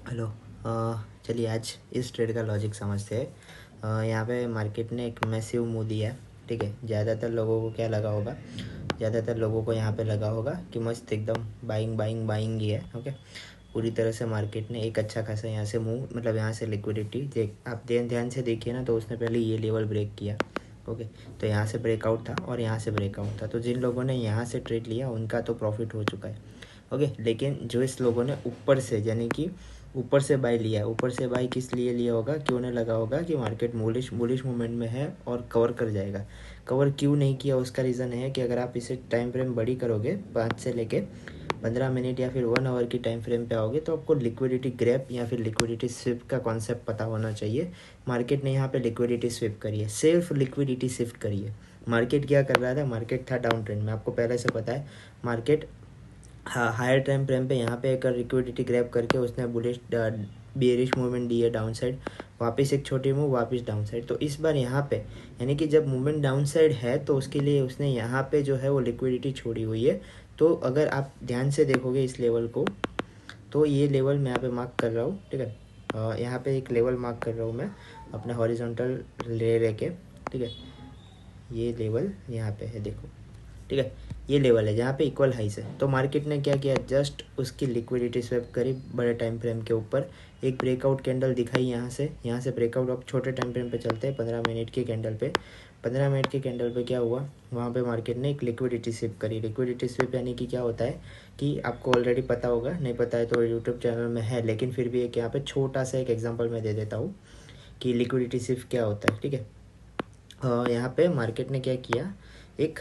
Hello. चलिए आज इस ट्रेड का लॉजिक समझते हैं। यहाँ पे मार्केट ने एक मैसिव मूव दिया। ठीक है, ज़्यादातर लोगों को क्या लगा होगा, ज़्यादातर लोगों को यहाँ पे लगा होगा कि मस्त एकदम बाइंग बाइंग बाइंग ही है। ओके, पूरी तरह से मार्केट ने एक अच्छा खासा यहाँ से मूव, मतलब यहाँ से लिक्विडिटी देख, आप ध्यान से देखिए ना, तो उसने पहले ये लेवल ब्रेक किया। ओके, तो यहाँ से ब्रेकआउट था और यहाँ से ब्रेकआउट था, तो जिन लोगों ने यहाँ से ट्रेड लिया उनका तो प्रॉफिट हो चुका है। ओके, लेकिन जो इस लोगों ने ऊपर से, यानी कि ऊपर से बाई लिया, ऊपर से बाई किस लिए लिया होगा कि उन्हें लगा होगा कि मार्केट बुलिश मूवमेंट में है और कवर कर जाएगा। कवर क्यों नहीं किया, उसका रीज़न है कि अगर आप इसे टाइम फ्रेम बड़ी करोगे 5 से लेके 15 मिनट या फिर 1 आवर की टाइम फ्रेम पे आओगे, तो आपको लिक्विडिटी ग्रैप या फिर लिक्विडिटी स्विप का कॉन्सेप्ट पता होना चाहिए। मार्केट ने यहाँ पे लिक्विडिटी स्विप करी है, सिर्फ लिक्विडिटी शिफ्ट करी है। मार्केट क्या कर रहा था, मार्केट था डाउन ट्रेंड में, आपको पहले से पता है। मार्केट हायर टाइम फ्रेम पे यहाँ पे एक लिक्विडिटी ग्रैब करके उसने बुलिश बेरिश मूवमेंट दी है डाउन साइड, वापस एक छोटी मूव, वापस डाउन साइड। तो इस बार यहाँ पे यानी कि जब मूवमेंट डाउन साइड है तो उसके लिए उसने यहाँ पे जो है वो लिक्विडिटी छोड़ी हुई है। तो अगर आप ध्यान से देखोगे इस लेवल को, तो ये लेवल मैं यहाँ पे मार्क कर रहा हूँ। ठीक है, यहाँ पे एक लेवल मार्क कर रहा हूँ मैं अपना हॉरिजॉन्टल ले के। ठीक है, ये लेवल यहाँ पे है, देखो। ठीक है, ये लेवल है जहाँ पे इक्वल हाइस है। तो मार्केट ने क्या किया, जस्ट उसकी लिक्विडिटी स्वैप करी बड़े टाइम फ्रेम के ऊपर, एक ब्रेकआउट कैंडल दिखाई यहाँ से ब्रेकआउट। अब छोटे टाइम फ्रेम पे चलते हैं, 15 मिनट के कैंडल पे। 15 मिनट के कैंडल पे क्या हुआ, वहाँ पे मार्केट ने एक लिक्विडिटी स्विप करी। लिक्विडिटी स्विप यानी कि क्या होता है कि आपको ऑलरेडी पता होगा, नहीं पता है तो यूट्यूब चैनल में है, लेकिन फिर भी एक यहाँ पे छोटा सा एक एग्जाम्पल मैं दे देता हूँ कि लिक्विडिटी स्विप क्या होता है। ठीक है, यहाँ पे मार्केट ने क्या किया, एक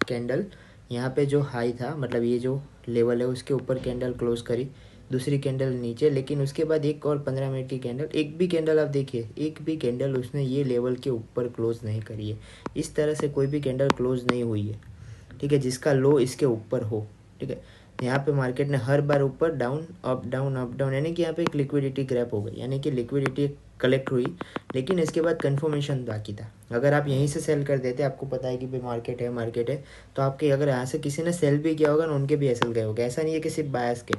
कैंडल यहाँ पे जो हाई था, मतलब ये जो लेवल है उसके ऊपर कैंडल क्लोज करी, दूसरी कैंडल नीचे, लेकिन उसके बाद एक और 15 मिनट की कैंडल, एक भी कैंडल आप देखिए, एक भी कैंडल उसने ये लेवल के ऊपर क्लोज नहीं करी है। इस तरह से कोई भी कैंडल क्लोज नहीं हुई है। ठीक है, जिसका लो इसके ऊपर हो। ठीक है, यहाँ पे मार्केट ने हर बार ऊपर down up down up down, यानी कि यहाँ पे एक लिक्विडिटी ग्रैप हो गई, यानी कि लिक्विडिटी कलेक्ट हुई, लेकिन इसके बाद कन्फर्मेशन बाकी था। अगर आप यहीं से सेल कर देते, आपको पता है कि भाई मार्केट है, तो आपके अगर यहाँ से किसी ने सेल भी किया होगा ना, उनके भी एसएल गए होगा। ऐसा नहीं है कि सिर्फ बायस के।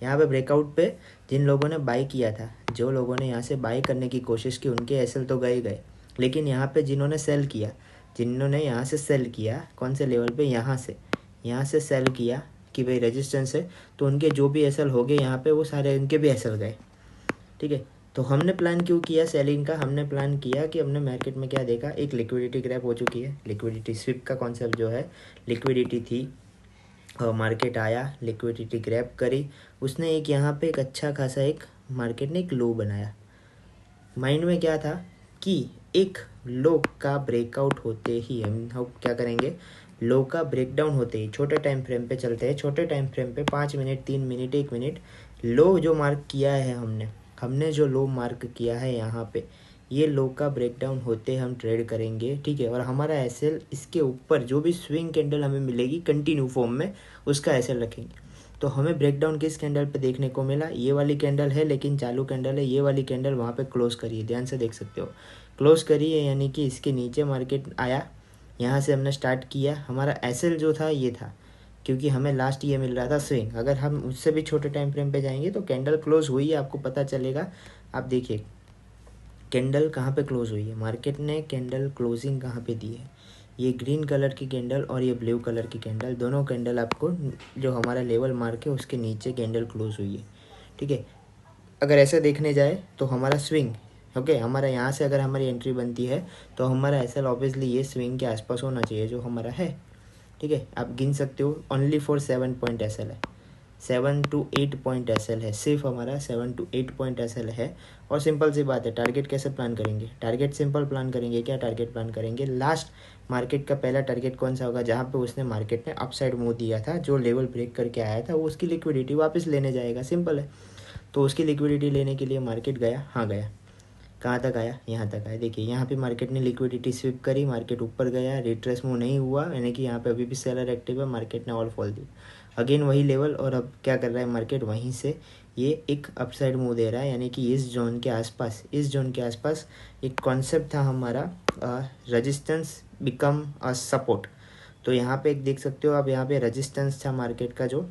यहाँ पे ब्रेकआउट पे जिन लोगों ने बाई किया था, जो लोगों ने यहाँ से बाई करने की कोशिश की, उनके एसएल तो गए, लेकिन यहाँ पे जिन्होंने सेल किया, जिन्होंने यहाँ से सेल किया, कौन से लेवल पे, यहाँ से सेल किया कि भाई रेजिस्टेंस है, तो उनके जो भी एसएल हो गए यहाँ पे, वो सारे उनके भी एसएल गए। ठीक है, तो हमने प्लान क्यों किया सेलिंग का, हमने प्लान किया कि हमने मार्केट में क्या देखा, एक लिक्विडिटी ग्रैप हो चुकी है। लिक्विडिटी स्विप का कॉन्सेप्ट जो है, लिक्विडिटी थी और मार्केट आया, लिक्विडिटी ग्रैप करी, उसने एक यहाँ पे एक अच्छा खासा एक मार्केट ने एक लो बनाया। माइंड में क्या था कि एक लो का ब्रेकआउट होते ही हम क्या करेंगे, लो का ब्रेकडाउन होते ही, छोटे टाइम फ्रेम पे चलते हैं, छोटे टाइम फ्रेम पे 5 मिनट, 3 मिनट, 1 मिनट, लो जो मार्क किया है हमने जो लो मार्क किया है यहाँ पे, ये लो का ब्रेकडाउन होते हम ट्रेड करेंगे। ठीक है, और हमारा एसएल इसके ऊपर जो भी स्विंग कैंडल हमें मिलेगी कंटिन्यू फॉर्म में, उसका एसएल रखेंगे। तो हमें ब्रेकडाउन किस कैंडल पे देखने को मिला, ये वाली कैंडल है, लेकिन चालू कैंडल है, ये वाली कैंडल वहाँ पे क्लोज करिए, ध्यान से देख सकते हो, क्लोज करिए, यानी कि इसके नीचे मार्केट आया, यहाँ से हमने स्टार्ट किया, हमारा एसएल जो था ये था, क्योंकि हमें लास्ट ये मिल रहा था स्विंग। अगर हम उससे भी छोटे टाइम फ्रेम पे जाएंगे तो कैंडल क्लोज हुई है, आपको पता चलेगा। आप देखिए कैंडल कहाँ पे क्लोज हुई है, मार्केट ने कैंडल क्लोजिंग कहाँ पे दी है, ये ग्रीन कलर की कैंडल और ये ब्लू कलर की कैंडल, दोनों कैंडल आपको जो हमारा लेवल मार्क है उसके नीचे कैंडल क्लोज हुई है। ठीक है, अगर ऐसे देखने जाए तो हमारा स्विंग, ओके, हमारा यहाँ से अगर हमारी एंट्री बनती है तो हमारा एसएल ऑब्वियसली ये स्विंग के आसपास होना चाहिए जो हमारा है। ठीक है, आप गिन सकते हो, ओनली फॉर 7 पॉइंट एसएल है, 7 to 8 पॉइंट एसएल है, सिर्फ हमारा 7 to 8 पॉइंट एसएल है। और सिंपल सी बात है, टारगेट कैसे प्लान करेंगे, टारगेट सिंपल प्लान करेंगे। क्या टारगेट प्लान करेंगे, लास्ट मार्केट का पहला टारगेट कौन सा होगा, जहाँ पे उसने मार्केट ने अपसाइड मूव दिया था, जो लेवल ब्रेक करके आया था, वो उसकी लिक्विडिटी वापस लेने जाएगा, सिंपल है। तो उसकी लिक्विडिटी लेने के लिए मार्केट गया, हाँ गया, कहाँ तक आया, यहाँ तक आया। देखिए यहाँ पे मार्केट ने लिक्विडिटी स्विप करी, मार्केट ऊपर गया, रिट्रेस मूव नहीं हुआ, यानी कि यहाँ पे अभी भी सेलर एक्टिव है, मार्केट ने ऑल फॉल दी, अगेन वही लेवल, और अब क्या कर रहा है मार्केट, वहीं से ये एक अपसाइड मूव दे रहा है, यानी कि इस जोन के आसपास, इस जोन के आसपास एक कॉन्सेप्ट था हमारा, रेजिस्टेंस बिकम अ सपोर्ट। तो यहाँ पे एक देख सकते हो आप, यहाँ पे रेजिस्टेंस था मार्केट का जो,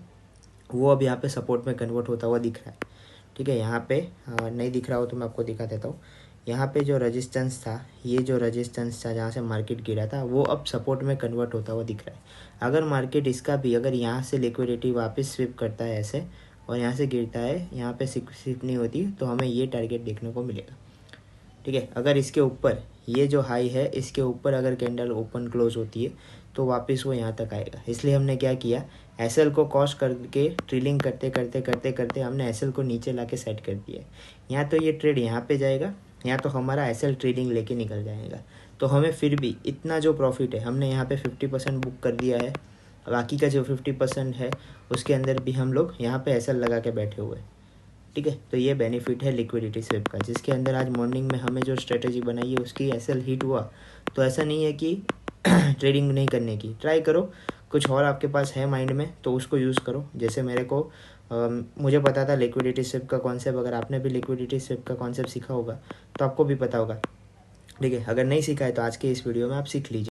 वो अब यहाँ पे सपोर्ट में कन्वर्ट होता हुआ दिख रहा है। ठीक है। यहाँ पे नहीं दिख रहा हो तो मैं आपको दिखा देता हूँ। यहाँ पे जो रेजिस्टेंस था, ये जो रेजिस्टेंस था जहाँ से मार्केट गिरा था, वो अब सपोर्ट में कन्वर्ट होता हुआ दिख रहा है। अगर मार्केट इसका भी अगर यहाँ से लिक्विडिटी वापस स्विप करता है ऐसे और यहाँ से गिरता है, यहाँ पे स्विप नहीं होती, तो हमें ये टारगेट देखने को मिलेगा। ठीक है। अगर इसके ऊपर ये जो हाई है, इसके ऊपर अगर कैंडल ओपन क्लोज होती है तो वापस वो यहाँ तक आएगा। इसलिए हमने क्या किया, एसएल को क्रॉस करके ट्रिलिंग करते करते करते करते हमने एसएल को नीचे ला के सेट कर दिया। यहाँ तो ये ट्रेड यहाँ पे जाएगा, यहाँ तो हमारा एसएल ट्रेडिंग लेके निकल जाएगा। तो हमें फिर भी इतना जो प्रॉफिट है, हमने यहाँ पे 50% बुक कर दिया है, बाकी का जो 50% है उसके अंदर भी हम लोग यहाँ पे एसएल लगा के बैठे हुए। ठीक है। तो ये बेनिफिट है लिक्विडिटी स्विप का, जिसके अंदर आज मॉर्निंग में हमें जो स्ट्रेटेजी बनाई है उसकी एसएल हिट हुआ। तो ऐसा नहीं है कि ट्रेडिंग नहीं करने की, ट्राई करो, कुछ और आपके पास है माइंड में तो उसको यूज़ करो। जैसे मेरे को मुझे पता था लिक्विडिटी स्विप का कॉन्सेप्ट, अगर आपने भी लिक्विडिटी स्विप का कॉन्सेप्ट सीखा होगा तो आपको भी पता होगा। ठीक है। अगर नहीं सीखा है तो आज के इस वीडियो में आप सीख लीजिए।